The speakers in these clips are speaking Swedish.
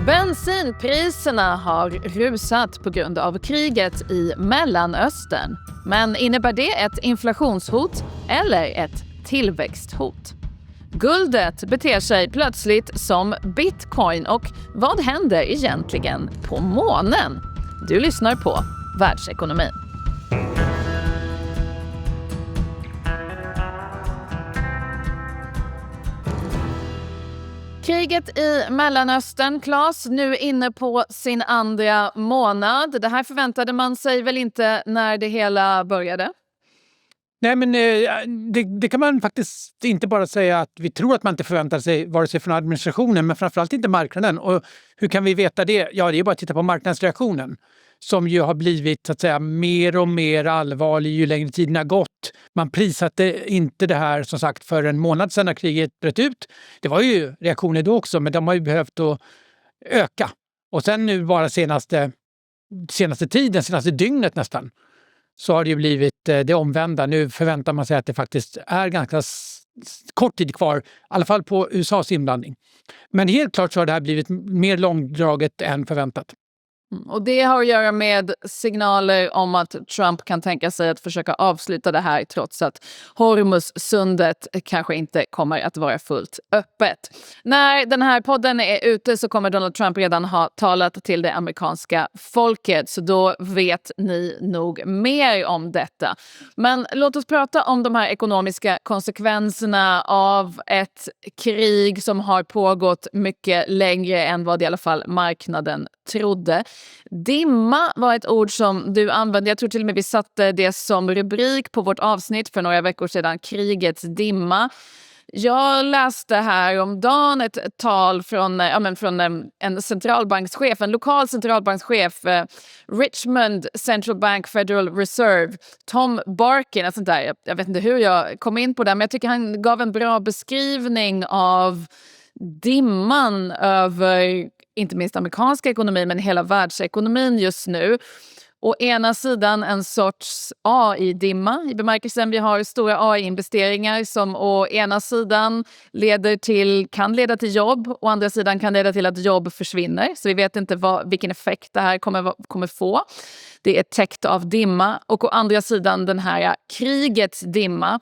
Bensinpriserna har rusat på grund av kriget i Mellanöstern. Men innebär det ett inflationshot eller ett tillväxthot? Guldet beter sig plötsligt som bitcoin, och vad händer egentligen på månen? Du lyssnar på Världsekonomin. Kriget i Mellanöstern, Claes, nu inne på sin andra månad. Det här förväntade man sig väl inte när det hela började? Nej, men det kan man faktiskt inte bara säga att vi tror att man inte förväntar sig, vare sig från administrationen men framförallt inte marknaden. Och hur kan vi veta det? Ja, det är bara att titta på marknadsreaktionen som ju har blivit så att säga mer och mer allvarlig ju längre tiden har gått. Man prissatte inte det här som sagt för en månad sedan när kriget bröt ut. Det var ju reaktioner då också, men de har ju behövt att öka. Och sen nu bara senaste dygnet nästan, så har det ju blivit det omvända. Nu förväntar man sig att det faktiskt är ganska kort tid kvar, i alla fall på USAs inblandning. Men helt klart så har det här blivit mer långdraget än förväntat. Och det har att göra med signaler om att Trump kan tänka sig att försöka avsluta det här trots att Hormuzsundet kanske inte kommer att vara fullt öppet. När den här podden är ute så kommer Donald Trump redan ha talat till det amerikanska folket, så då vet ni nog mer om detta. Men låt oss prata om de här ekonomiska konsekvenserna av ett krig som har pågått mycket längre än vad i alla fall marknaden trodde. Dimma var ett ord som du använde. Jag tror till och med vi satte det som rubrik på vårt avsnitt för några veckor sedan. Krigets dimma. Jag läste här om dagen ett tal från en centralbankschef, en lokal centralbankschef, Richmond Central Bank Federal Reserve, Tom Barkin. Och sånt där. Jag vet inte hur jag kom in på det, men jag tycker han gav en bra beskrivning av dimman över inte minst amerikanska ekonomin men hela världsekonomin just nu. Å ena sidan en sorts AI-dimma i bemärkelsen vi har stora AI-investeringar som å ena sidan kan leda till jobb, å andra sidan kan leda till att jobb försvinner. Så vi vet inte vilken effekt det här kommer få. Det är täckt av dimma. Och å andra sidan den här krigets dimma.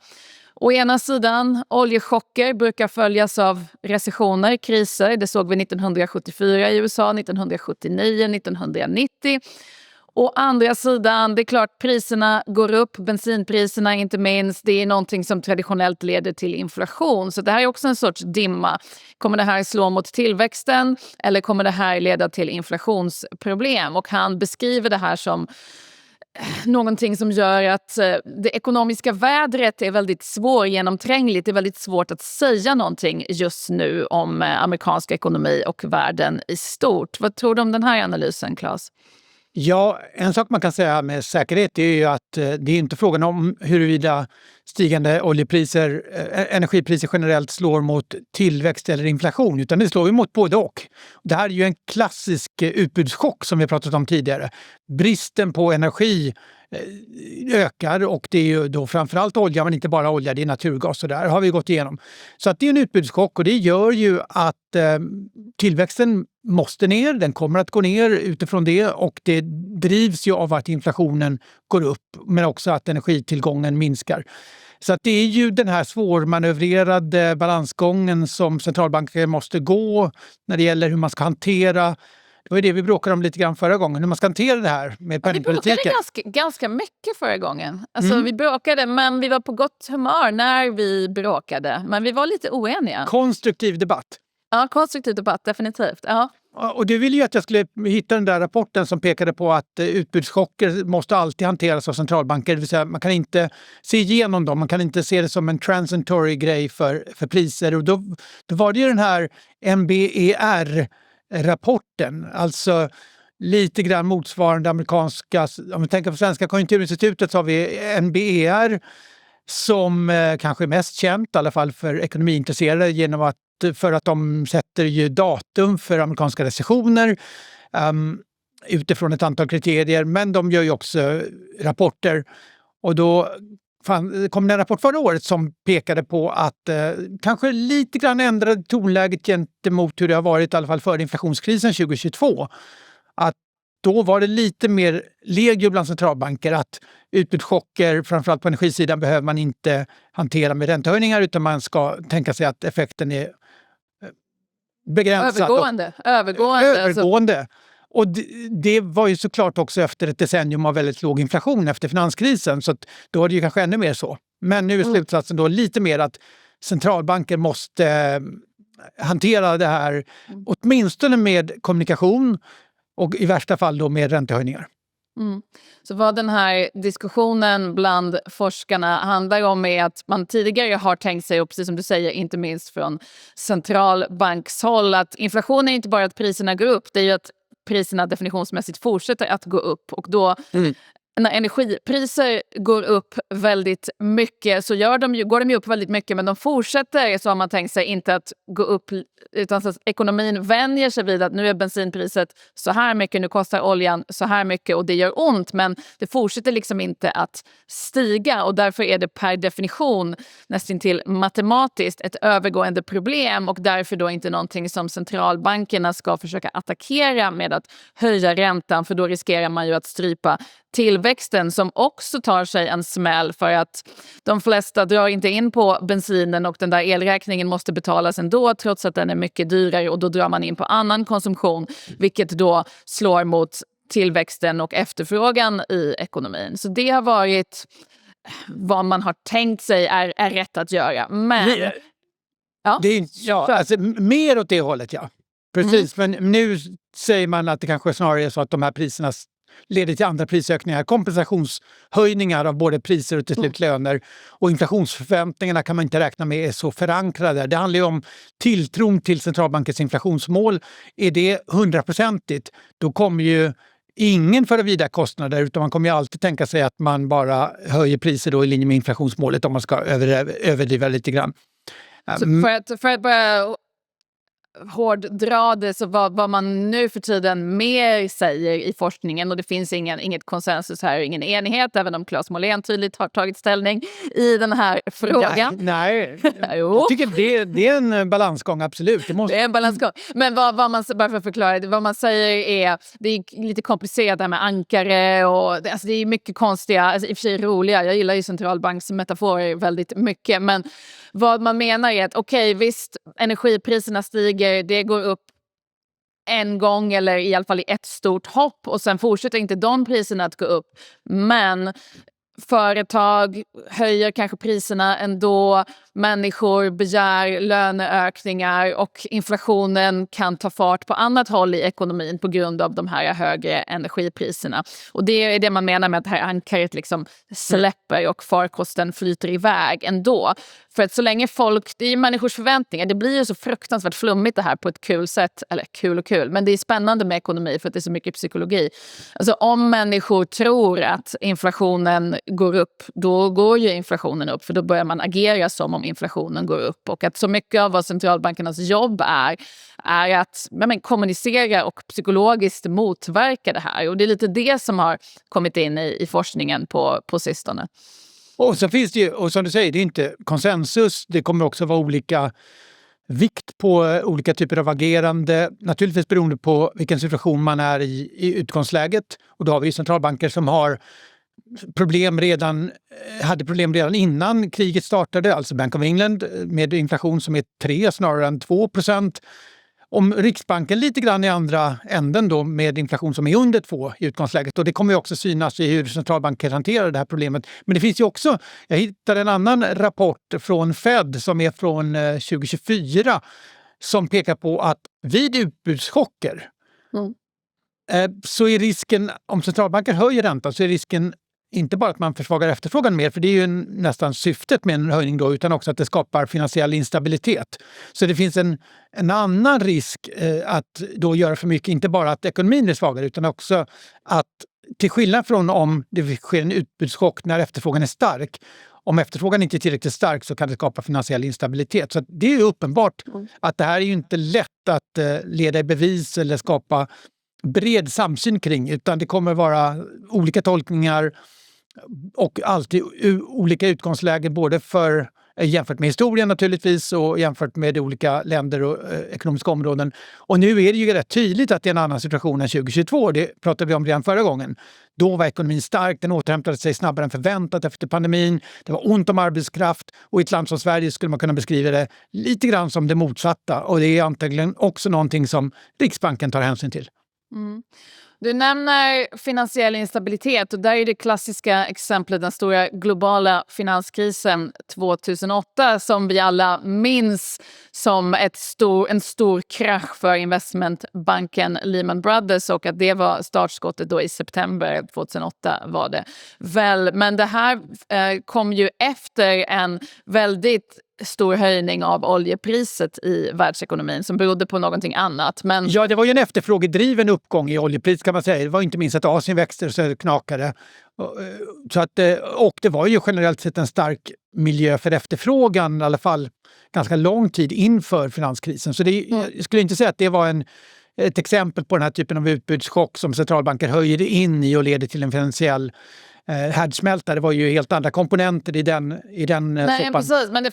Å ena sidan, oljechocker brukar följas av recessioner, kriser. Det såg vi 1974 i USA, 1979, 1990. Å andra sidan, det är klart priserna går upp, bensinpriserna inte minst. Det är någonting som traditionellt leder till inflation. Så det här är också en sorts dimma. Kommer det här slå mot tillväxten eller kommer det här leda till inflationsproblem? Och han beskriver det här som någonting som gör att det ekonomiska vädret är väldigt svårgenomträngligt. Det är väldigt svårt att säga någonting just nu om amerikansk ekonomi och världen i stort. Vad tror du om den här analysen, Claes? Ja, en sak man kan säga med säkerhet är ju att det är inte frågan om huruvida stigande oljepriser, energipriser generellt slår mot tillväxt eller inflation, utan det slår ju mot både och. Det här är ju en klassisk utbudschock som vi pratat om tidigare. Bristen på energi ökar och det är ju då framförallt olja, men inte bara olja, det är naturgas och där har vi gått igenom. Så att det är en utbudschock och det gör ju att tillväxten måste ner, den kommer att gå ner utifrån det och det drivs ju av att inflationen går upp men också att energitillgången minskar. Så att det är ju den här svårmanövrerade balansgången som centralbanker måste gå när det gäller hur man ska hantera. Det var det vi bråkade om lite grann förra gången, hur man ska hantera det här med penningpolitiken. Vi bråkade ganska mycket förra gången. Alltså vi bråkade, men vi var på gott humör när vi bråkade. Men vi var lite oeniga. Konstruktiv debatt. Ja, konstruktiv debatt, definitivt. Ja. Och du ville ju att jag skulle hitta den där rapporten som pekade på att utbudschocker måste alltid hanteras av centralbanker. Det vill säga man kan inte se igenom dem, man kan inte se det som en transitory grej för priser. Och då var det ju den här NBER-rapporten, alltså lite grann motsvarande amerikanska, om vi tänker på Svenska konjunkturinstitutet så har vi NBER som kanske är mest känt, i alla fall för ekonomiintresserade, för att de sätter ju datum för amerikanska recessioner utifrån ett antal kriterier, men de gör ju också rapporter och då kom det en rapport förra året som pekade på att kanske lite grann ändrade tonläget gentemot hur det har varit i alla fall före inflationskrisen 2022. Att då var det lite mer legio bland centralbanker att utbudschocker, framförallt på energisidan, behöver man inte hantera med räntehöjningar utan man ska tänka sig att effekten är begränsad. Övergående. Och det var ju såklart också efter ett decennium av väldigt låg inflation efter finanskrisen, så att då var det ju kanske ännu mer så. Men nu är slutsatsen då lite mer att centralbanker måste hantera det här åtminstone med kommunikation och i värsta fall då med räntehöjningar. Så vad den här diskussionen bland forskarna handlar om är att man tidigare har tänkt sig, och precis som du säger, inte minst från centralbankshåll, att inflation är inte bara att priserna går upp, det är ju att priserna definitionsmässigt fortsätter att gå upp. Och då när energipriser går upp väldigt mycket så går de ju upp väldigt mycket, men de fortsätter, så har man tänkt sig, inte att gå upp, utan så att ekonomin vänjer sig vid att nu är bensinpriset så här mycket, nu kostar oljan så här mycket och det gör ont, men det fortsätter liksom inte att stiga, och därför är det per definition nästan till matematiskt ett övergående problem, och därför då inte någonting som centralbankerna ska försöka attackera med att höja räntan, för då riskerar man ju att strypa tillväxten, som också tar sig en smäll för att de flesta drar inte in på bensinen och den där elräkningen måste betalas ändå trots att den är mycket dyrare, och då drar man in på annan konsumtion, vilket då slår mot tillväxten och efterfrågan i ekonomin. Så det har varit vad man har tänkt sig är rätt att göra. Men alltså, mer åt det hållet, ja. Precis, men nu säger man att det kanske snarare är så att de här priserna leder till andra prisökningar, kompensationshöjningar av både priser och till slut löner, och inflationsförväntningarna kan man inte räkna med är så förankrade. Det handlar ju om tilltron till centralbankens inflationsmål. Är det 100%, då kommer ju ingen föra vidare kostnader, utan man kommer ju alltid tänka sig att man bara höjer priser då i linje med inflationsmålet om man ska överdriva lite grann. För att bara hårddra det, så vad man nu för tiden mer säger i forskningen, och det finns inget konsensus här, ingen enighet, även om Claes Måhlén tydligt har tagit ställning i den här frågan. Nej, jag tycker det är en balansgång, absolut. Det är en balansgång. Men vad man, bara för att förklara, vad man säger är, det är lite komplicerat där med ankare, och det är mycket konstiga, alltså i och för sig roliga, jag gillar ju centralbanksmetaforer väldigt mycket, men vad man menar är att okej, visst, energipriserna stiger, det går upp en gång eller i alla fall i ett stort hopp, och sen fortsätter inte de priserna att gå upp, men företag höjer kanske priserna ändå, människor begär löneökningar och inflationen kan ta fart på annat håll i ekonomin på grund av de här högre energipriserna. Och det är det man menar med att det här ankaret liksom släpper och farkosten flyter iväg ändå. För att så länge det är ju människors förväntningar, det blir ju så fruktansvärt flummigt det här på ett kul sätt, eller kul och kul, men det är spännande med ekonomi för att det är så mycket psykologi. Alltså om människor tror att inflationen går upp, då går ju inflationen upp, för då börjar man agera som om inflationen går upp, och att så mycket av vad centralbankernas jobb är att kommunicera och psykologiskt motverka det här, och det är lite det som har kommit in i forskningen på sistone. Och så finns det ju, och som du säger, det är inte konsensus, det kommer också vara olika vikt på olika typer av agerande, naturligtvis beroende på vilken situation man är i utgångsläget, och då har vi ju centralbanker som hade problem redan innan kriget startade, alltså Bank of England med inflation som är 3 snarare än 2%. Om Riksbanken lite grann i andra änden då med inflation som är under 2 i utgångsläget, och det kommer ju också synas i hur centralbanker hanterar det här problemet. Men det finns ju också, jag hittade en annan rapport från Fed som är från 2024 som pekar på att vid utbudschocker så är risken, om centralbanker höjer räntan, så är risken inte bara att man försvagar efterfrågan mer, för det är ju nästan syftet med en höjning då, utan också att det skapar finansiell instabilitet. Så det finns en annan risk att då göra för mycket, inte bara att ekonomin blir svagare, utan också att, till skillnad från om det sker en utbudschock när efterfrågan är stark, om efterfrågan inte är tillräckligt stark så kan det skapa finansiell instabilitet. Så det är ju uppenbart att det här är ju inte lätt att leda i bevis eller skapa bred samsyn kring, utan det kommer vara olika tolkningar. och alltid olika utgångsläge både för jämfört med historien naturligtvis och jämfört med olika länder och ekonomiska områden. Och nu är det ju rätt tydligt att det är en annan situation än 2022. Det pratade vi om redan förra gången. Då var ekonomin stark, den återhämtade sig snabbare än förväntat efter pandemin. Det var ont om arbetskraft och i ett land som Sverige skulle man kunna beskriva det lite grann som det motsatta. Och det är antagligen också någonting som Riksbanken tar hänsyn till. Mm. Du nämner finansiell instabilitet och där är det klassiska exemplet den stora globala finanskrisen 2008 som vi alla minns som en stor krasch för investmentbanken Lehman Brothers och att det var startskottet då i september 2008 var det väl. Men det här kom ju efter en väldigt stor höjning av oljepriset i världsekonomin som berodde på någonting annat. Men... Ja, det var ju en efterfrågedriven uppgång i oljepris kan man säga. Det var inte minst att Asien växte så det knakade. Så att, och det var ju generellt sett en stark miljö för efterfrågan i alla fall ganska lång tid inför finanskrisen. Så jag skulle inte säga att det var ett exempel på den här typen av utbudschock som centralbanker höjer in i och leder till en finansiell härdsmälta. Det var ju helt andra komponenter i den Nej, soppan.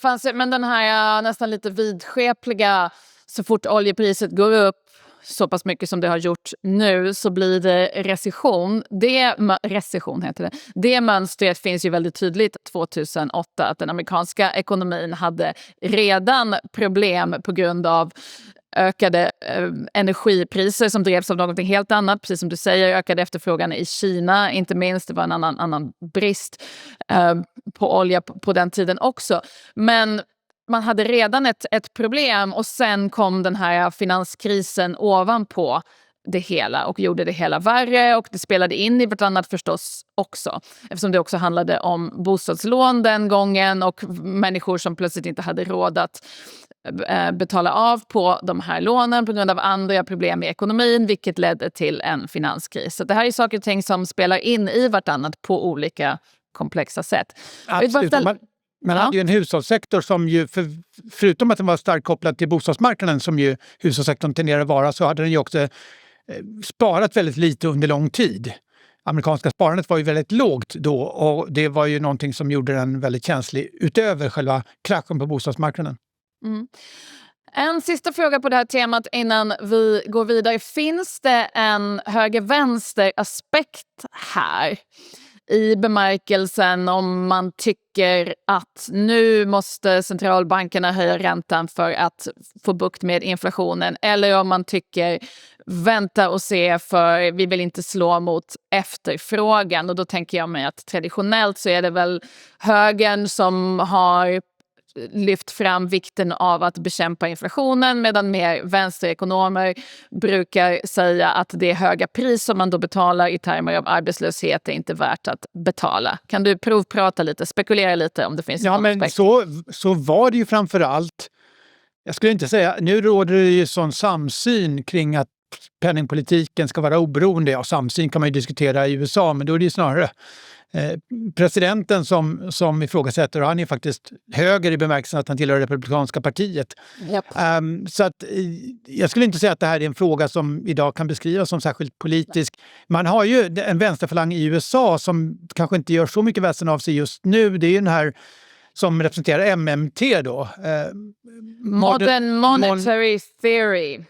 Precis, men den här nästan lite vidskepliga, så fort oljepriset går upp så pass mycket som det har gjort nu så blir det recession. Recession heter det. Det mönstret finns ju väldigt tydligt 2008 att den amerikanska ekonomin hade redan problem på grund av ökade energipriser som drevs av någonting helt annat. Precis som du säger, ökade efterfrågan i Kina, inte minst. Det var en annan brist på olja på den tiden också. Men man hade redan ett problem och sen kom den här finanskrisen ovanpå det hela och gjorde det hela värre och det spelade in i vartannat förstås också. Eftersom det också handlade om bostadslån den gången och människor som plötsligt inte hade råd att betala av på de här lånen på grund av andra problem i ekonomin, vilket ledde till en finanskris. Så det här är saker och ting som spelar in i vartannat på olika komplexa sätt. Absolut. Man hade ju en hushållssektor som ju, förutom att den var starkt kopplad till bostadsmarknaden som ju hushållssektorn tenderar att vara, så hade den ju också sparat väldigt lite under lång tid. Amerikanska sparandet var ju väldigt lågt då och det var ju någonting som gjorde den väldigt känslig utöver själva kraschen på bostadsmarknaden. Mm. En sista fråga på det här temat innan vi går vidare. Finns det en höger-vänster aspekt här? I bemärkelsen om man tycker att nu måste centralbankerna höja räntan för att få bukt med inflationen. Eller om man tycker vänta och se för vi vill inte slå mot efterfrågan. Och då tänker jag mig att traditionellt så är det väl högern som har lyft fram vikten av att bekämpa inflationen medan mer vänsterekonomer brukar säga att det höga pris som man då betalar i termer av arbetslöshet är inte värt att betala. Kan du provprata lite, spekulera lite om det finns Ja, men så var det ju framför allt. Jag skulle inte säga, nu råder det ju sån samsyn kring att penningpolitiken ska vara oberoende. Ja, samsyn kan man ju diskutera i USA, men då är det ju snarare presidenten som ifrågasätter, och han är faktiskt höger i bemärkelsen att han tillhör Republikanska partiet. Yep. Så att jag skulle inte säga att det här är en fråga som idag kan beskrivas som särskilt politisk. Man har ju en vänsterfalang i USA som kanske inte gör så mycket väsen av sig just nu. Det är ju den här som representerar MMT då. Modern Monetary Theory.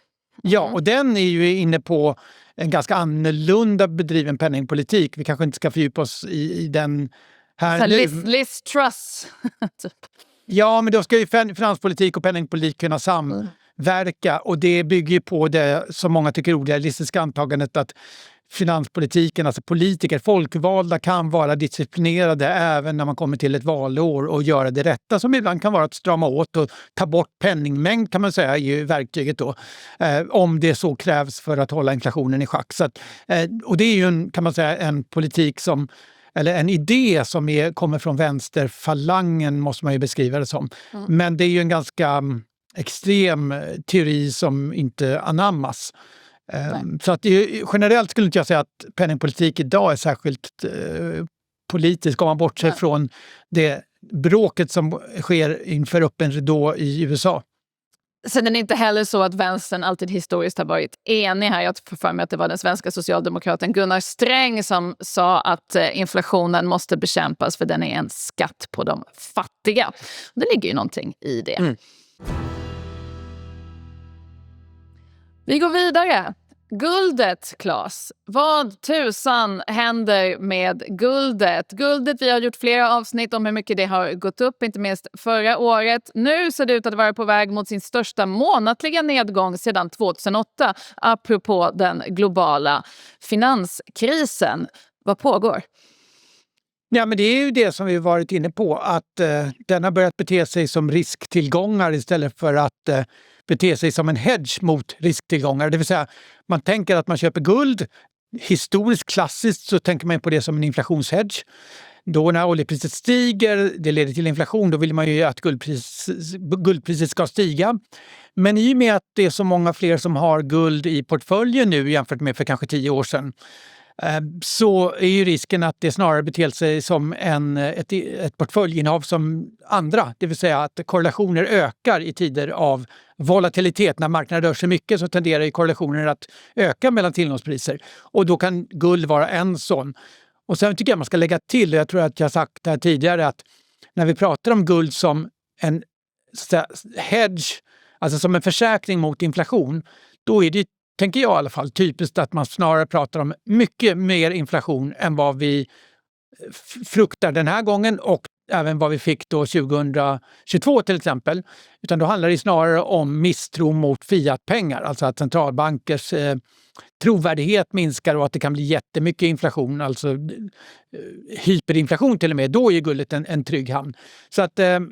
Ja, och den är ju inne på en ganska annorlunda bedriven penningpolitik. Vi kanske inte ska fördjupa oss i den här nu. Liz Truss. Typ. Ja, men då ska ju finanspolitik och penningpolitik kunna samverka. Och det bygger ju på det som många tycker är orealistiska antagandet att finanspolitiken, alltså politiker, folkvalda kan vara disciplinerade även när man kommer till ett valår och göra det rätta som ibland kan vara att strama åt och ta bort penningmängd kan man säga är ju verktyget då. Om det så krävs för att hålla inflationen i schack. Så att, och det är ju kan man säga en politik som eller en idé som kommer från vänsterfalangen måste man ju beskriva det som. Men det är ju en ganska extrem teori som inte anammas. Så att generellt skulle inte jag säga att penningpolitik idag är särskilt politisk om man bortser från det bråket som sker inför öppen ridå i USA. Sen är det inte heller så att vänstern alltid historiskt har varit enig här. Jag får för mig att det var den svenska socialdemokraten Gunnar Sträng som sa att inflationen måste bekämpas för den är en skatt på de fattiga. Det ligger ju någonting i det. Mm. Vi går vidare. Guldet, Claes. Vad tusan händer med guldet? Guldet, vi har gjort flera avsnitt om hur mycket det har gått upp, inte minst förra året. Nu ser det ut att vara på väg mot sin största månatliga nedgång sedan 2008, apropå den globala finanskrisen. Vad pågår? Ja, men det är ju det som vi varit inne på, att den har börjat bete sig som risktillgångar istället för att bete sig som en hedge mot risktillgångar. Det vill säga, man tänker att man köper guld. Historiskt klassiskt så tänker man på det som en inflationshedge. Då när oljepriset stiger, det leder till inflation, då vill man ju att guldpriset ska stiga. Men i och med att det är så många fler som har guld i portföljen nu jämfört med för kanske 10 år sedan, så är ju risken att det snarare beter sig som ett portföljinnehav som andra. Det vill säga att korrelationer ökar i tider av volatilitet. När marknaden rör sig mycket så tenderar ju korrelationer att öka mellan tillgångspriser. Och då kan guld vara en sån. Och sen tycker jag man ska lägga till, och jag tror att jag sagt det här tidigare, att när vi pratar om guld som en hedge, alltså som en försäkring mot inflation, då är det, tänker jag i alla fall, typiskt att man snarare pratar om mycket mer inflation än vad vi fruktar den här gången och även vad vi fick då 2022 till exempel. Utan då handlar det snarare om misstro mot fiatpengar, alltså att centralbankers trovärdighet minskar och att det kan bli jättemycket inflation, alltså hyperinflation till och med. Då är guldet en trygg hamn. Så att jag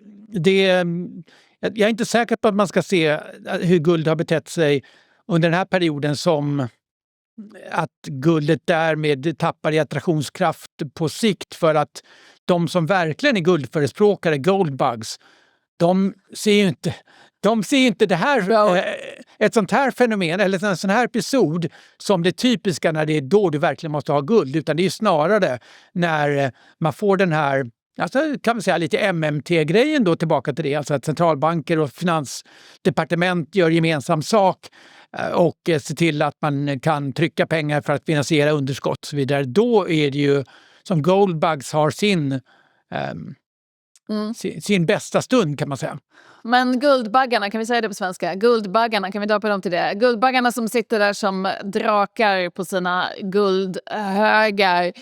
är inte säker på att man ska se hur guld har betett sig under den här perioden som att guldet därmed tappar i attraktionskraft på sikt, för att de som verkligen är guldförespråkare, goldbugs, de ser ju inte det här, ett sånt här fenomen eller en sån här episod som det typiska när det är då du verkligen måste ha guld, utan det är snarare när man får den här, alltså kan man säga lite MMT-grejen då, tillbaka till det, alltså att centralbanker och finansdepartement gör gemensam sak och se till att man kan trycka pengar för att finansiera underskott och så vidare. Då är det ju som goldbugs har sin bästa stund, kan man säga. Men guldbaggarna, kan vi säga det på svenska? Guldbaggarna, kan vi döpa dem till det? Guldbaggarna som sitter där som drakar på sina guldhögar.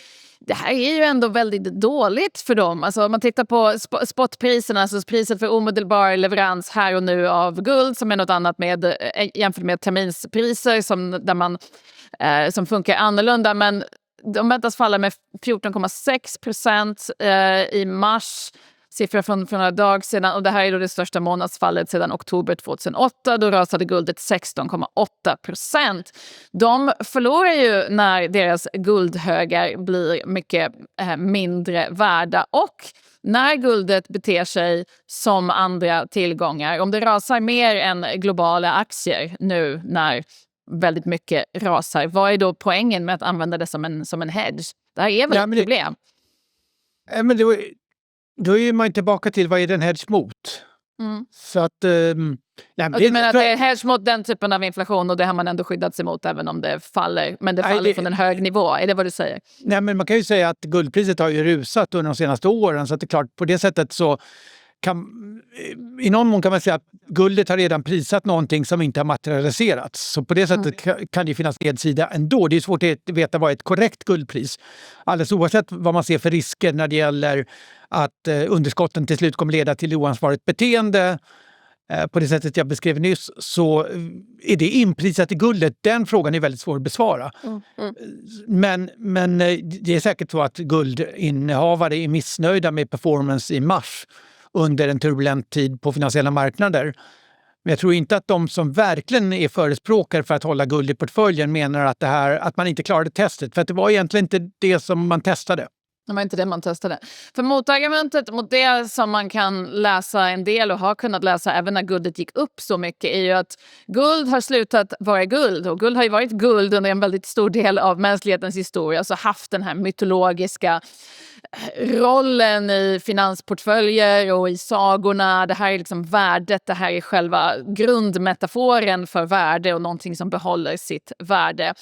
Det här är ju ändå väldigt dåligt för dem. Alltså om man tittar på spotpriserna, alltså priset för omedelbar leverans här och nu av guld, som är något annat med jämfört med terminspriser som funkar annorlunda. Men de väntas falla med 14,6% i mars. Siffror från några dagar sedan, och det här är då det största månadsfallet sedan oktober 2008. Då rasade guldet 16,8%. De förlorar ju när deras guldhögar blir mycket mindre värda, och när guldet beter sig som andra tillgångar. Om det rasar mer än globala aktier nu när väldigt mycket rasar, vad är då poängen med att använda det som en hedge? Det här är väl ett problem? Då är man tillbaka till vad är den hedge mot. Så att... du menar att det är hedge mot den typen av inflation, och det har man ändå skyddat sig mot även om det faller. Men det faller från en hög nivå, är det vad du säger? Nej, men man kan ju säga att guldpriset har ju rusat under de senaste åren, så att det är klart, på det sättet så i någon mån kan man säga att guldet har redan prisat någonting som inte har materialiserats. Så på det sättet kan det finnas nedsida ändå. Det är svårt att veta vad är ett korrekt guldpris. Alldeles oavsett vad man ser för risker när det gäller att underskotten till slut kommer leda till oansvarigt beteende. På det sättet jag beskrev nyss, så är det inprisat i guldet. Den frågan är väldigt svår att besvara. Men det är säkert så att guldinnehavare är missnöjda med performance i mars under en turbulent tid på finansiella marknader. Men jag tror inte att de som verkligen är förespråkare för att hålla guld i portföljen menar att man inte klarade testet. För att det var egentligen inte det som man testade. Det var inte det man testade. För motargumentet mot det som man kan läsa en del och har kunnat läsa även när guldet gick upp så mycket är ju att guld har slutat vara guld. Och guld har ju varit guld under en väldigt stor del av mänsklighetens historia. Så haft den här mytologiska rollen i finansportföljer och i sagorna. Det här är liksom värdet, det här är själva grundmetaforen för värde och någonting som behåller sitt värde.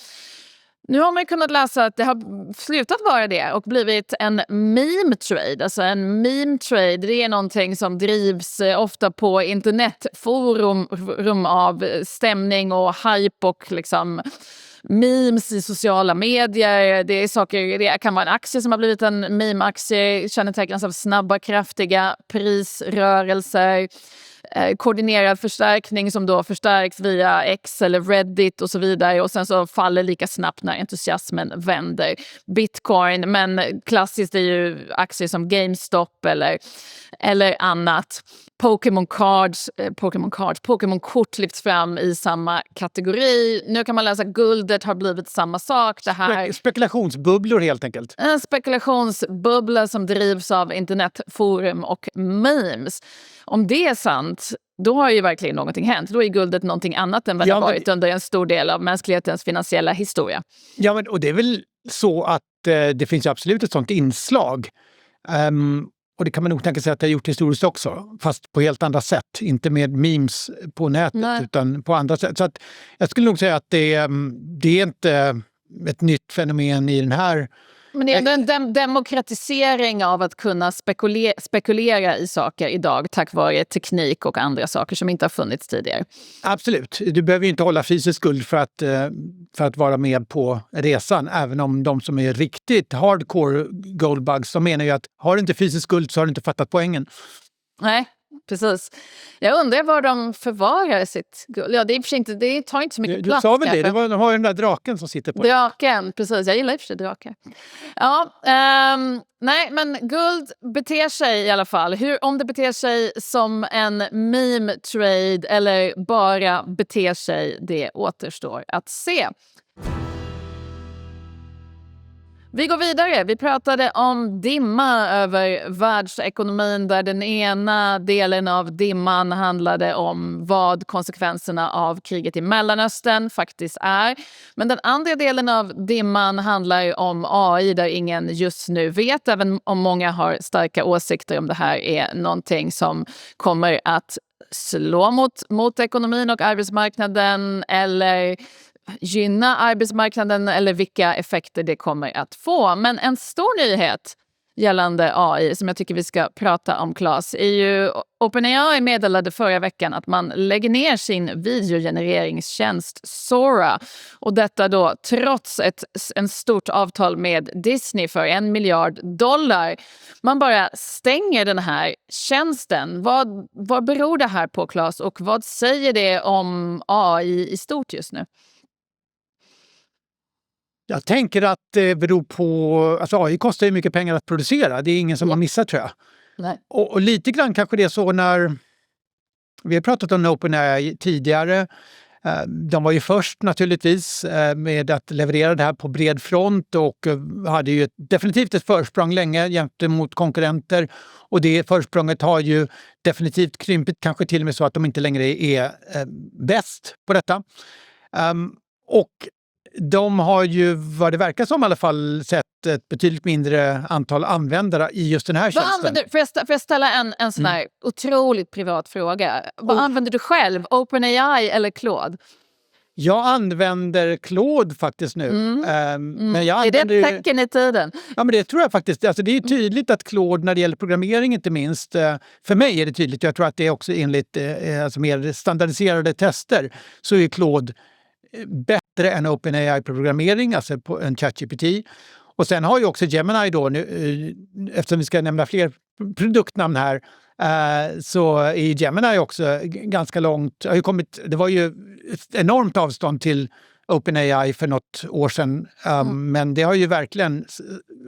Nu har man kunnat läsa att det har slutat vara det och blivit en meme trade. Alltså en meme trade, det är någonting som drivs ofta på internetforum av stämning och hype och liksom memes i sociala medier. Det är saker, det kan vara en aktie som har blivit en meme-aktie, kännetecknas av snabba, kraftiga prisrörelser. Koordinerad förstärkning som då förstärks via X eller Reddit och så vidare och sen så faller lika snabbt när entusiasmen vänder. Bitcoin, men klassiskt är ju aktier som GameStop eller annat. Pokémon-kort lyfts fram i samma kategori. Nu kan man läsa guldet har blivit samma sak. Det här spekulationsbubblor helt enkelt. En spekulationsbubbla som drivs av internetforum och memes. Om det är sant, då har ju verkligen någonting hänt. Då är guldet någonting annat än vad det har varit under en stor del av mänsklighetens finansiella historia. Ja, men och det är väl så att det finns ju absolut ett sånt inslag. Och det kan man nog tänka sig att det har gjort historiskt också. Fast på helt andra sätt. Inte med memes på nätet utan på andra sätt. Så att jag skulle nog säga att det är inte ett nytt fenomen i den här. Men det är ändå en demokratisering av att kunna spekulera i saker idag tack vare teknik och andra saker som inte har funnits tidigare. Absolut. Du behöver ju inte hålla fysisk skuld för att vara med på resan. Även om de som är riktigt hardcore goldbugs, de menar ju att har du inte fysisk skuld så har du inte fattat poängen. Nej, precis. Jag undrar var de förvarar sitt guld. Ja, det är inte, det tar inte så mycket plats. Du sa väl det? De har ju den där draken som sitter på. Draken, precis. Jag gillar i och för sig drakar. Ja, nej, men guld beter sig i alla fall. Om det beter sig som en meme trade eller bara beter sig, det återstår att se. Vi går vidare. Vi pratade om dimma över världsekonomin där den ena delen av dimman handlade om vad konsekvenserna av kriget i Mellanöstern faktiskt är. Men den andra delen av dimman handlar om AI där ingen just nu vet, även om många har starka åsikter om det här är någonting som kommer att slå mot ekonomin och arbetsmarknaden eller gynna arbetsmarknaden eller vilka effekter det kommer att få. Men en stor nyhet gällande AI som jag tycker vi ska prata om, Claes, är ju OpenAI meddelade förra veckan att man lägger ner sin videogenereringstjänst Sora. Och detta då trots en stort avtal med Disney för $1 miljard. Man bara stänger den här tjänsten. Vad beror det här på, Claes? Och vad säger det om AI i stort just nu? Jag tänker att det beror på. Alltså AI kostar ju mycket pengar att producera. Det är ingen som har missat, tror jag. Nej. Och lite grann kanske det är så när vi har pratat om OpenAI tidigare. De var ju först naturligtvis med att leverera det här på bred front och hade ju definitivt ett försprång länge gentemot konkurrenter. Och det försprånget har ju definitivt krympit, kanske till och med så att de inte längre är bäst på detta. Och de har ju, vad det verkar som i alla fall, sett ett betydligt mindre antal användare i just den här tjänsten. Får jag ställa en sån här otroligt privat fråga? Vad använder du själv? OpenAI eller Claude? Jag använder Claude faktiskt nu. Men jag är det ett tecken i tiden? Ja, men det tror jag faktiskt. Alltså, det är tydligt att Claude, när det gäller programmering inte minst, för mig är det tydligt. Jag tror att det är också enligt alltså mer standardiserade tester så är Claude bättre än OpenAI-programmering, alltså på en ChatGPT. Och sen har ju också Gemini då, nu, eftersom vi ska nämna fler produktnamn här, så är Gemini också ganska långt. Det var ju ett enormt avstånd till OpenAI för något år sedan. Men det har ju verkligen,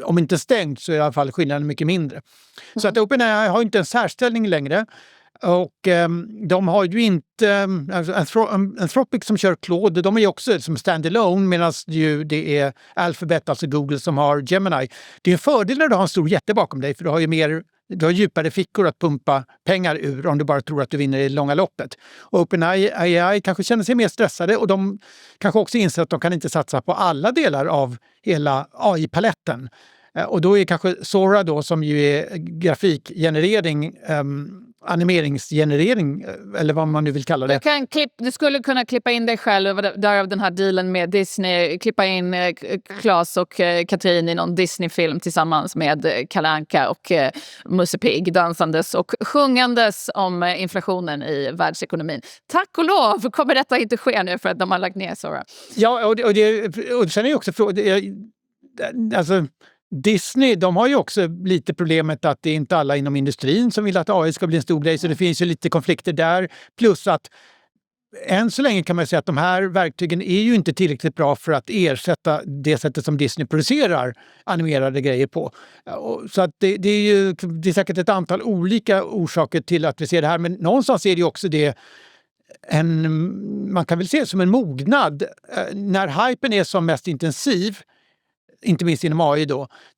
om inte stängt så är i alla fall skillnaden mycket mindre. Så att OpenAI har inte en särställning längre. Och de har ju inte... Anthropic som kör Claude, de är ju också som standalone, medan ju det är Alphabet, alltså Google, som har Gemini. Det är en fördel när du har en stor jätte bakom dig, för du har djupare fickor att pumpa pengar ur om du bara tror att du vinner i det långa loppet. OpenAI kanske känner sig mer stressade, och de kanske också inser att de kan inte satsa på alla delar av hela AI-paletten. Och då är kanske Sora då, som ju är grafikgenerering, animeringsgenerering, eller vad man nu vill kalla det. Du skulle kunna klippa in dig själv, därav den här dealen med Disney, klippa in Claes och Katrin i någon Disney-film tillsammans med Kalle Anka och Musse Pigg dansandes och sjungandes om inflationen i världsekonomin. Tack och lov kommer detta inte ske nu för att de har lagt ner Sora. Ja, och sen är ju också frågan, alltså Disney, de har ju också lite problemet att det är inte alla inom industrin som vill att AI ska bli en stor grej, så det finns ju lite konflikter där. Plus att än så länge kan man säga att de här verktygen är ju inte tillräckligt bra för att ersätta det sättet som Disney producerar animerade grejer på. Så att det är säkert ett antal olika orsaker till att vi ser det här, men någonstans är det ju också man kan väl se det som en mognad. När hypen är som mest intensiv, inte minst inom AI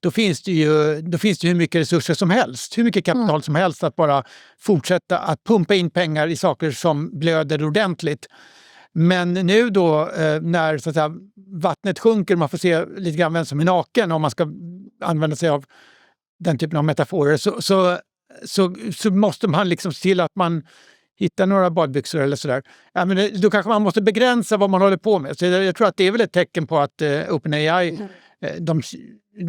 då finns det ju hur mycket resurser som helst, hur mycket kapital som helst att bara fortsätta att pumpa in pengar i saker som blöder ordentligt. Men nu då när så att säga, vattnet sjunker, man får se lite grann vem som är naken, om man ska använda sig av den typen av metaforer, så måste man liksom se till att man hittar några badbyxor eller sådär. Ja, men då kanske man måste begränsa vad man håller på med. Så jag tror att det är väl ett tecken på att OpenAI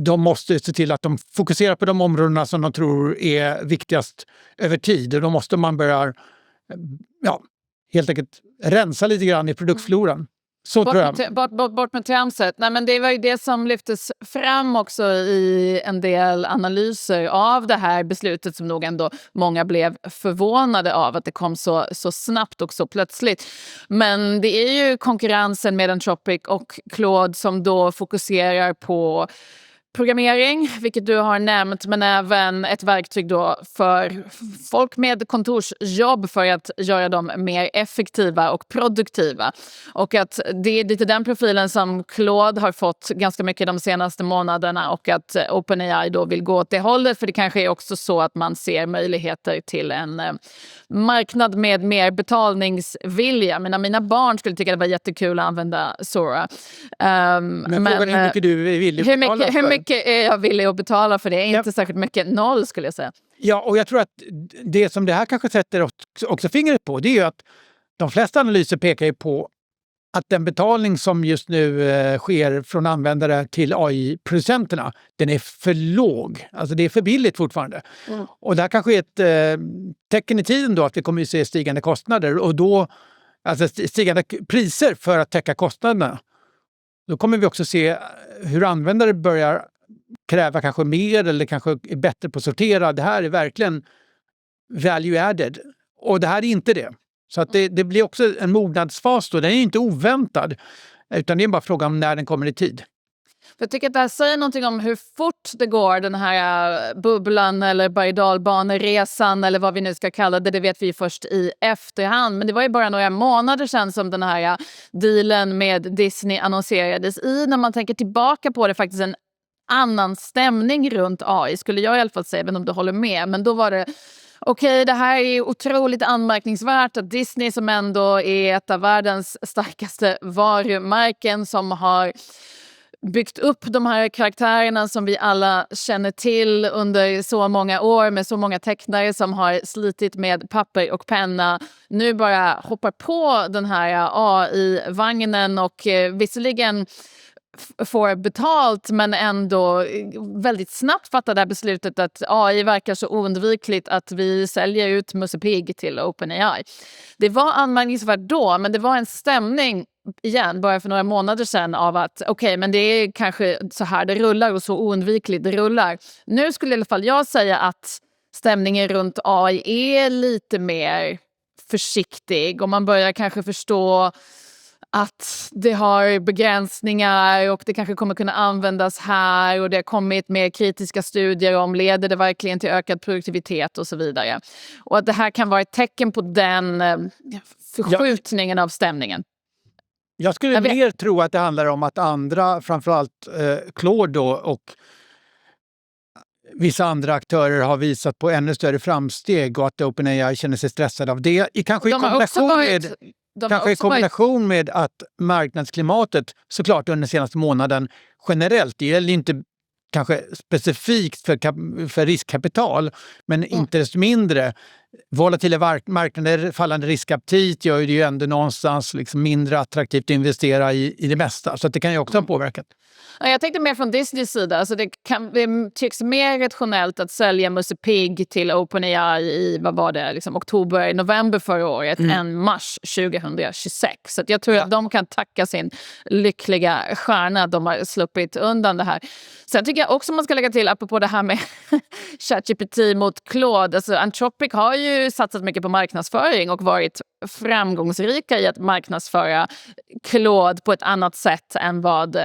de måste se till att de fokuserar på de områdena som de tror är viktigast över tid. Och då måste man börja helt enkelt rensa lite grann i produktfloran. Så tror jag. Bort med tramset. Nej, men det var ju det som lyftes fram också i en del analyser av det här beslutet, som nog ändå många blev förvånade av att det kom så snabbt och så plötsligt. Men det är ju konkurrensen med Anthropic och Claude som då fokuserar på programmering, vilket du har nämnt, men även ett verktyg då för folk med kontorsjobb för att göra dem mer effektiva och produktiva. Och att det är lite den profilen som Claude har fått ganska mycket de senaste månaderna, och att OpenAI då vill gå åt det hållet, för det kanske är också så att man ser möjligheter till en marknad med mer betalningsvilja. Mina barn skulle tycka det var jättekul att använda Sora. Men frågan är hur mycket du är villig att betala för. Hur mycket är jag villig att betala för det? Inte särskilt mycket, 0 skulle jag säga. Ja, och jag tror att det som det här kanske sätter också fingret på, det är ju att de flesta analyser pekar ju på att den betalning som just nu sker från användare till AI-producenterna, den är för låg. Alltså det är för billigt fortfarande. Och det här kanske är ett tecken i tiden då, att vi kommer att se stigande kostnader, och då alltså stigande priser för att täcka kostnaderna. Då kommer vi också se hur användare börjar kräva kanske mer, eller kanske är bättre på att sortera. Det här är verkligen value added. Och det här är inte det. Så att det blir också en mognadsfas då. Den är inte oväntad, utan det är bara frågan om när den kommer i tid. Jag tycker att det här säger någonting om hur fort det går, den här bubblan eller berg-och-dalbaneresan eller vad vi nu ska kalla det. Det vet vi först i efterhand. Men det var ju bara några månader sedan som den här dealen med Disney annonserades i. När man tänker tillbaka på det, faktiskt en annan stämning runt AI, skulle jag i alla fall säga, även om du håller med. Men då var det okej, det här är otroligt anmärkningsvärt att Disney, som ändå är ett av världens starkaste varumärken, som har byggt upp de här karaktärerna som vi alla känner till under så många år, med så många tecknare som har slitit med papper och penna, nu bara hoppar på den här AI-vagnen och visserligen får betalt, men ändå väldigt snabbt fattar det här beslutet att AI verkar så oundvikligt att vi säljer ut Musse Pigg till OpenAI. Det var anmärkningsvärt då, men det var en stämning igen bara för några månader sedan av att okej, men det är kanske så här det rullar och så oundvikligt det rullar. Nu skulle i alla fall jag säga att stämningen runt AI är lite mer försiktig, och man börjar kanske förstå att det har begränsningar och det kanske kommer kunna användas här, och det har kommit mer kritiska studier om leder det verkligen till ökad produktivitet och så vidare. Och att det här kan vara ett tecken på den förskjutningen av stämningen. Jag skulle mer tro att det handlar om att andra, framförallt Claude och vissa andra aktörer har visat på ännu större framsteg och att OpenAI känner sig stressade av det. Kanske i kombination med att marknadsklimatet såklart under den senaste månaden generellt, det gäller inte kanske specifikt för riskkapital, men inte desto mindre. Volatila marknader, fallande riskaptit gör det ju ändå någonstans liksom mindre attraktivt att investera i det mesta. Så att det kan ju också ha påverkat. Jag tänkte mer från Disneys sida. Alltså det tycks mer rationellt att sälja Musse Pigg till OpenAI i oktober, november förra året än mars 2026. Så att jag tror att de kan tacka sin lyckliga stjärna att de har sluppit undan det här. Sen tycker jag också man ska lägga till, apropå det här med ChatGPT mot Claude. Alltså Anthropic har ju satsat mycket på marknadsföring och varit framgångsrika i att marknadsföra Claude på ett annat sätt än vad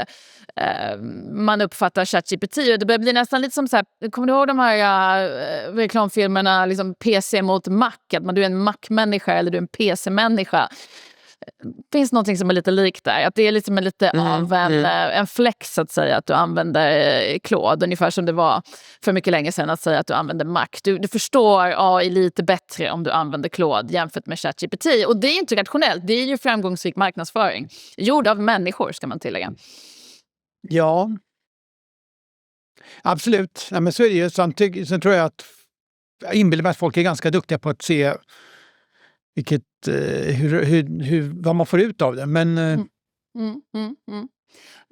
man uppfattar ChatGPT. Det börjar bli nästan lite som så här, kommer du ihåg de här reklamfilmerna, liksom PC mot Mac, att du är en Mac-människa eller du är en PC-människa. Finns någonting som är lite likt där, att det är liksom lite av en flex att säga att du använder Claude, ungefär som det var för mycket länge sedan att säga att du använder Mac. Du förstår AI lite bättre om du använder Claude jämfört med ChatGPT, och det är inte rationellt, det är ju framgångsrik marknadsföring gjord av människor, ska man tillägga. Ja, absolut. Ja, men så är det ju. Sen tror jag att jag inbillar mig att folk är ganska duktiga på att se vad man får ut av det. Men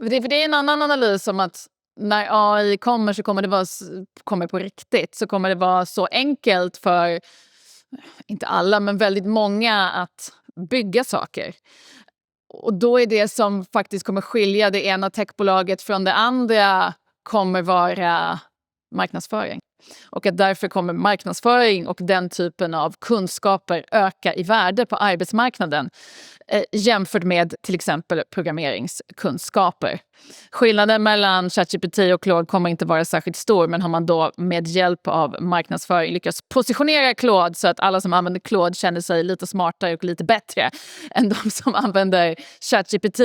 För det är en annan analys om att när AI kommer så kommer på riktigt, så kommer det vara så enkelt för, inte alla, men väldigt många att bygga saker. Och då är det som faktiskt kommer skilja det ena techbolaget från det andra kommer vara marknadsföring. Och att därför kommer marknadsföring och den typen av kunskaper öka i värde på arbetsmarknaden jämfört med till exempel programmeringskunskaper. Skillnaden mellan ChatGPT och Claude kommer inte vara särskilt stor, men har man då med hjälp av marknadsföring lyckats positionera Claude så att alla som använder Claude känner sig lite smartare och lite bättre än de som använder ChatGPT,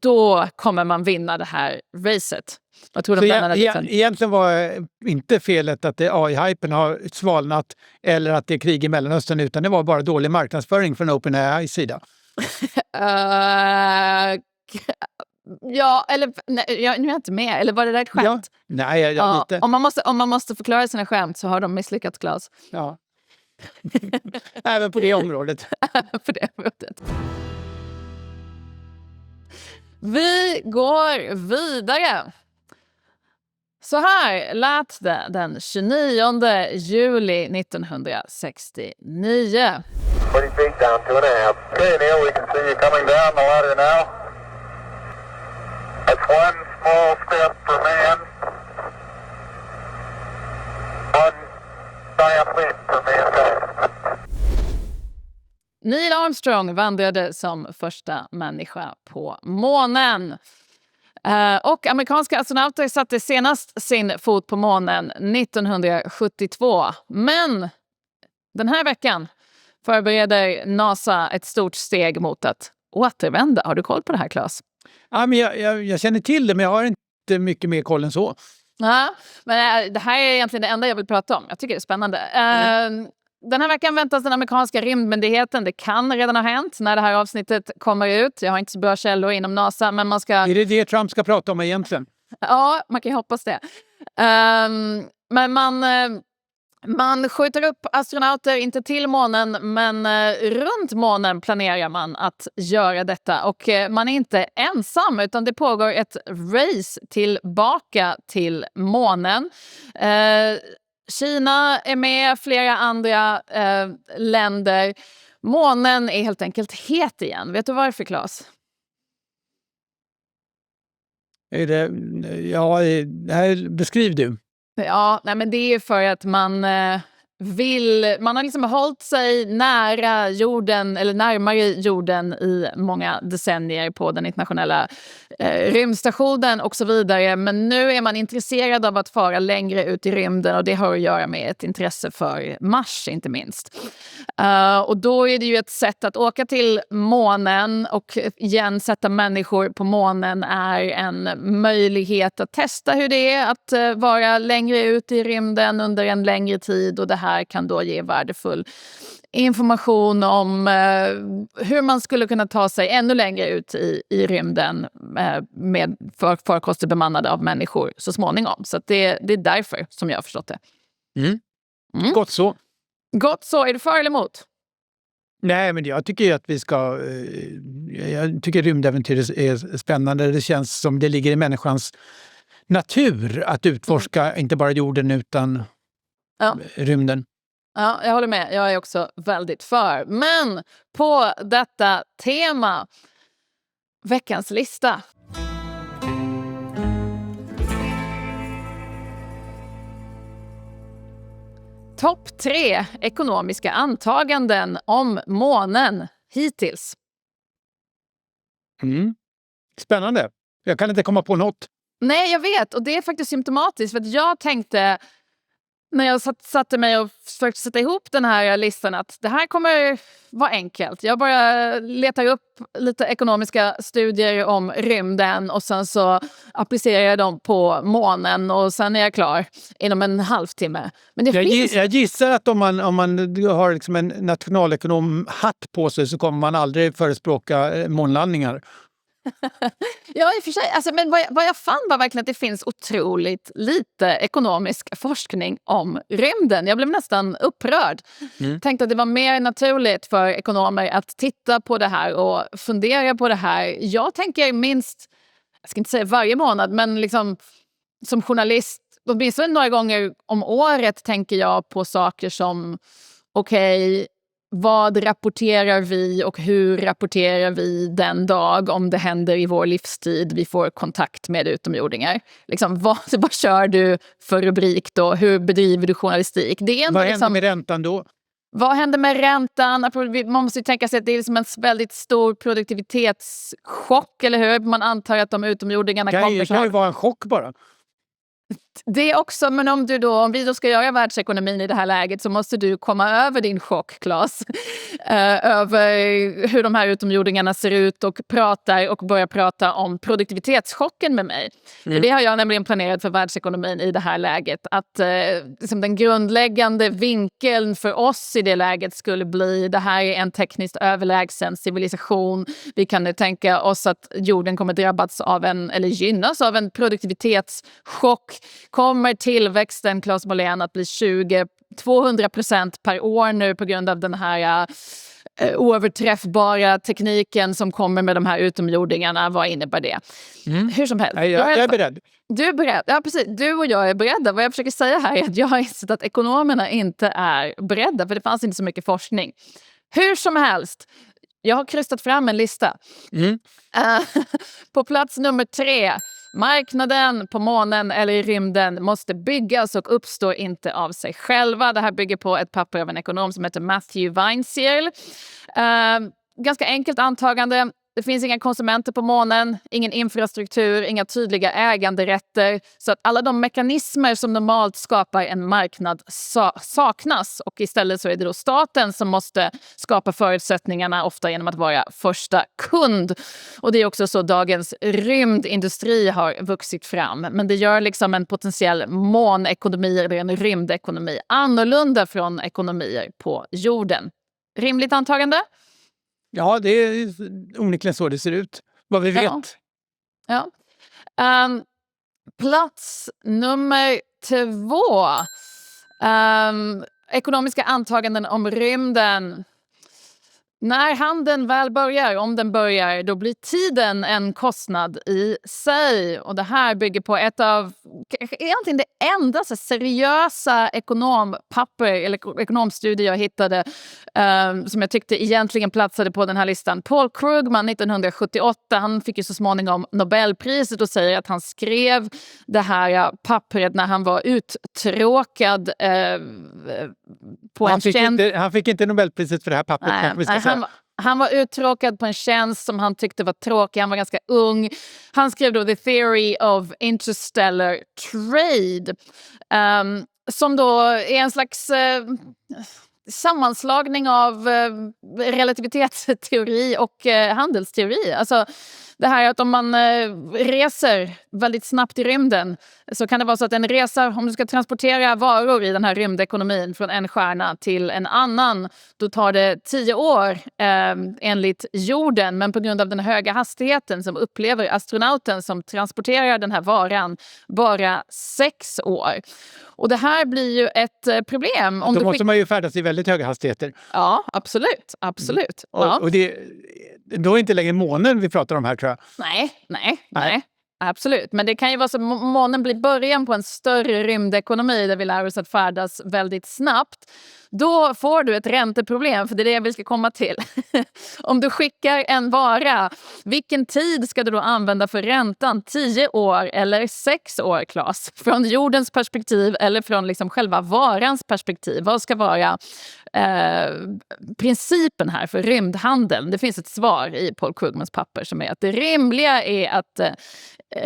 då kommer man vinna det här racet. Jag tror egentligen var inte felet att AI-hypen har svalnat eller att det är krig i Mellanöstern, utan det var bara dålig marknadsföring från OpenAI:s sida. Ja, eller nej, nu är jag inte med. Eller var det där ett skämt? Ja. Nej, lite. Om man måste förklara sina skämt så har de misslyckats, Claes. Ja. Även på det området. På det området. Vi går vidare. Så här lät det den 29 juli 1969. 40 feet down, 2.5. Okay, Neil, we can see you coming down the ladder now. That's one small step for man, one giant leap for mankind. Neil Armstrong vandrade som första människa på månen. Och amerikanska astronauter satte senast sin fot på månen 1972. Men den här veckan förbereder NASA ett stort steg mot att återvända. Har du koll på det här, Claes? Ja, men jag känner till det, men jag har inte mycket mer koll än så. Ja, men det här är egentligen det enda jag vill prata om. Jag tycker det är spännande. Den här veckan väntas den amerikanska rymdmyndigheten, det kan redan ha hänt när det här avsnittet kommer ut. Jag har inte så bra källor inom NASA, men man ska... Är det Trump ska prata om egentligen? Ja, man kan ju hoppas det. Men man skjuter upp astronauter, inte till månen, men runt månen planerar man att göra detta. Och man är inte ensam, utan det pågår ett race tillbaka till månen. Kina är med, flera andra länder. Månen är helt enkelt het igen. Vet du varför, Claes? Beskriv du. Ja, nej, men det är för att man man har liksom hållit sig nära jorden eller närmare jorden i många decennier på den internationella rymdstationen och så vidare. Men nu är man intresserad av att fara längre ut i rymden och det har att göra med ett intresse för Mars inte minst. Och då är det ju ett sätt att åka till månen och igen sätta människor på månen är en möjlighet att testa hur det är att vara längre ut i rymden under en längre tid och det här kan då ge värdefull information om hur man skulle kunna ta sig ännu längre ut i rymden med farkoster bemannade av människor så småningom. Så att det är därför som jag har förstått det. Gott så. Gott så. Är du för eller emot? Nej, men jag tycker ju att vi ska... jag tycker rymdäventyr är spännande. Det känns som det ligger i människans natur att utforska inte bara jorden utan rymden. Ja, jag håller med. Jag är också väldigt för. Men på detta tema, veckans lista. Topp 3 ekonomiska antaganden om månen hittills. Spännande. Jag kan inte komma på något. Nej, jag vet. Och det är faktiskt symptomatiskt. För att jag tänkte, när jag satte mig och försökte sätta ihop den här listan, att det här kommer vara enkelt. Jag bara letar upp lite ekonomiska studier om rymden och sen så applicerar jag dem på månen och sen är jag klar inom en halvtimme. Men det jag gissar att om man har liksom en nationalekonom-hatt på sig så kommer man aldrig förespråka månlandningar. Ja, i och för sig. Alltså, men vad jag fann var verkligen att det finns otroligt lite ekonomisk forskning om rymden. Jag blev nästan upprörd. Tänkte att det var mer naturligt för ekonomer att titta på det här och fundera på det här. Jag tänker minst, jag ska inte säga varje månad, men liksom som journalist, åtminstone några gånger om året tänker jag på saker som okej, vad rapporterar vi och hur rapporterar vi den dag om det händer i vår livstid vi får kontakt med utomjordingar? Liksom, vad kör du för rubrik då? Hur bedriver du journalistik? Det är vad händer med räntan då? Vad händer med räntan? Man måste ju tänka sig att det är liksom en väldigt stor produktivitetschock, eller hur? Man antar att de utomjordingarna kommer. Det kan ju vara en chock bara. Det också, men om vi då ska göra världsekonomin i det här läget så måste du komma över din chock, Claes. Över hur de här utomjordingarna ser ut och pratar och börjar prata om produktivitetschocken med mig. För det har jag nämligen planerat för världsekonomin i det här läget. Att liksom den grundläggande vinkeln för oss i det läget skulle bli det här är en tekniskt överlägsen civilisation. Vi kan tänka oss att jorden kommer drabbas av eller gynnas av en produktivitetschock. Kommer tillväxten, Claes Molén, att bli 200% per år nu på grund av den här oöverträffbara tekniken som kommer med de här utomjordingarna? Vad innebär det? Hur som helst. Jag är beredd. Du är beredd. Ja, precis. Du och jag är beredda. Vad jag försöker säga här är att jag har insett att ekonomerna inte är beredda, för det fanns inte så mycket forskning. Hur som helst. Jag har krystat fram en lista. På plats nummer 3. Marknaden på månen eller i rymden måste byggas och uppstår inte av sig själva. Det här bygger på ett papper av en ekonom som heter Matthew Weinzierl. Ganska enkelt antagande. Det finns inga konsumenter på månen, ingen infrastruktur, inga tydliga äganderätter. Så att alla de mekanismer som normalt skapar en marknad saknas. Och istället så är det då staten som måste skapa förutsättningarna, ofta genom att vara första kund. Och det är också så dagens rymdindustri har vuxit fram. Men det gör liksom en potentiell månekonomi eller en rymdekonomi annorlunda från ekonomier på jorden. Rimligt antagande? Ja, det är onekligen så det ser ut. Vad vi vet. Ja. Plats nummer 2. Ekonomiska antaganden om rymden. När handeln väl börjar, om den börjar, då blir tiden en kostnad i sig. Och det här bygger på ett av, egentligen det enda så seriösa ekonompapper eller ekonomstudier jag hittade som jag tyckte egentligen platsade på den här listan. Paul Krugman 1978, han fick ju så småningom Nobelpriset och säger att han skrev det här pappret när han var uttråkad på han fick inte Nobelpriset för det här pappret. Han var uttråkad på en tjänst som han tyckte var tråkig. Han var ganska ung. Han skrev då The Theory of Interstellar Trade. Som då är en slags sammanslagning av relativitetsteori och handelsteori. Alltså det här att om man reser väldigt snabbt i rymden så kan det vara så att en resa, om du ska transportera varor i den här rymdekonomin från en stjärna till en annan, då tar det 10 år enligt jorden. Men på grund av den höga hastigheten som upplever astronauten som transporterar den här varan bara 6 år. Och det här blir ju ett problem. Då måste man ju färdas i väldigt höga hastigheter. Ja, absolut. Absolut. Ja. Och det, då är inte längre månen vi pratar om här, tror jag. Nej. Absolut. Men det kan ju vara så att månen blir början på en större rymdekonomi där vi lär oss att färdas väldigt snabbt. Då får du ett ränteproblem, för det är det vi ska komma till. Om du skickar en vara, vilken tid ska du då använda för räntan? 10 år eller 6 år, Claes? Från jordens perspektiv eller från liksom själva varans perspektiv? Vad ska vara principen här för rymdhandeln? Det finns ett svar i Paul Krugmans papper som är att det rimliga är att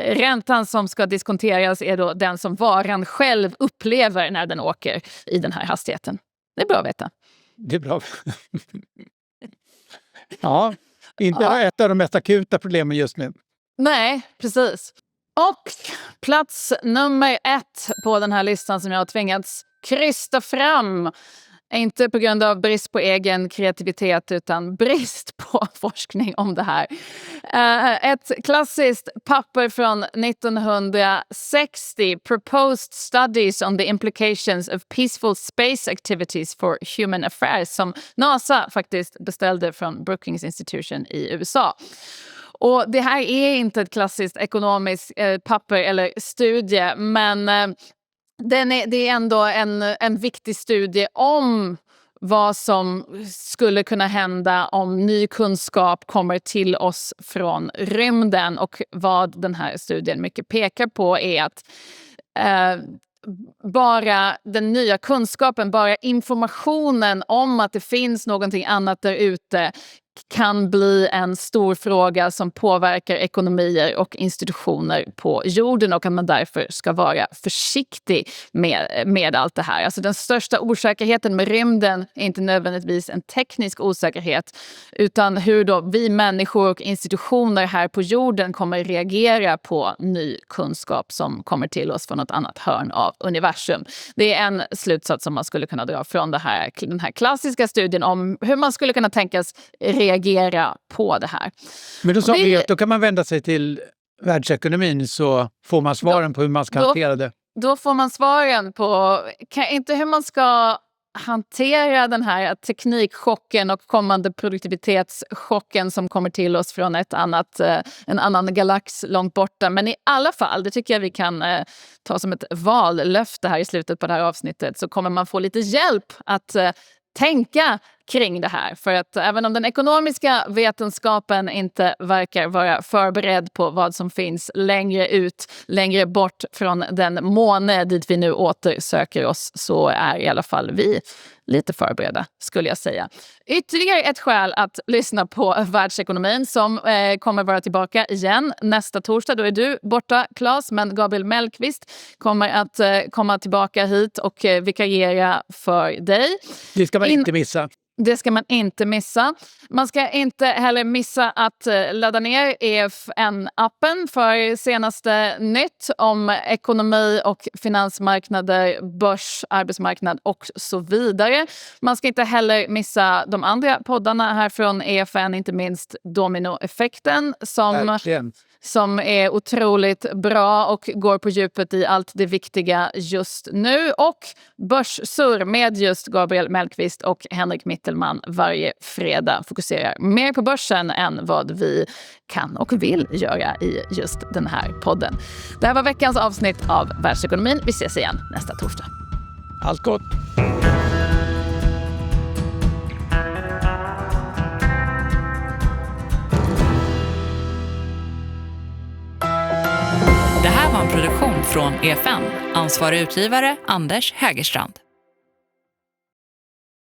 räntan som ska diskonteras är då den som varan själv upplever när den åker i den här hastigheten. Det är bra att veta. Det är bra. Ja, inte ett av de mest akuta problemen just nu. Nej, precis. Och plats nummer 1 på den här listan som jag har tvingats krysta fram. Inte på grund av brist på egen kreativitet utan brist på forskning om det här. Ett klassiskt papper från 1960, Proposed Studies on the Implications of Peaceful Space Activities for Human Affairs, som NASA faktiskt beställde från Brookings Institution i USA. Och det här är inte ett klassiskt ekonomiskt papper eller studie, men det är ändå en viktig studie om vad som skulle kunna hända om ny kunskap kommer till oss från rymden. Och vad den här studien mycket pekar på är att bara den nya kunskapen, bara informationen om att det finns någonting annat där ute kan bli en stor fråga som påverkar ekonomier och institutioner på jorden, och att man därför ska vara försiktig med allt det här. Alltså den största osäkerheten med rymden är inte nödvändigtvis en teknisk osäkerhet, utan hur då vi människor och institutioner här på jorden kommer reagera på ny kunskap som kommer till oss från ett annat hörn av universum. Det är en slutsats som man skulle kunna dra från den här klassiska studien om hur man skulle kunna tänkas reagera på det här. Men då sa vi att då kan man vända sig till världsekonomin, så får man svaren på hur man ska hantera det. Då får man svaren på inte hur man ska hantera den här teknikchocken och kommande produktivitetschocken som kommer till oss från en annan galax långt borta. Men i alla fall, det tycker jag vi kan ta som ett vallöfte här i slutet på det här avsnittet, så kommer man få lite hjälp att tänka kring det här. För att även om den ekonomiska vetenskapen inte verkar vara förberedd på vad som finns längre bort från den måne dit vi nu återsöker oss, så är i alla fall vi lite förberedda, skulle jag säga. Ytterligare ett skäl att lyssna på Världsekonomin, som kommer vara tillbaka igen nästa torsdag. Då är du borta, Claes, men Gabriel Mellqvist kommer att komma tillbaka hit och vikariera för dig. Det ska man inte missa. Det ska man inte missa. Man ska inte heller missa att ladda ner EFN-appen för senaste nytt om ekonomi och finansmarknader, börs, arbetsmarknad och så vidare. Man ska inte heller missa de andra poddarna här från EFN, inte minst Dominoeffekten, som som är otroligt bra och går på djupet i allt det viktiga just nu. Och Börssurr med just Gabriel Mellqvist och Henrik Mittelman varje fredag fokuserar mer på börsen än vad vi kan och vill göra i just den här podden. Det här var veckans avsnitt av Världsekonomin. Vi ses igen nästa torsdag. Allt gott! Det här var en produktion från EFN. Ansvarig utgivare Anders Hägerstrand.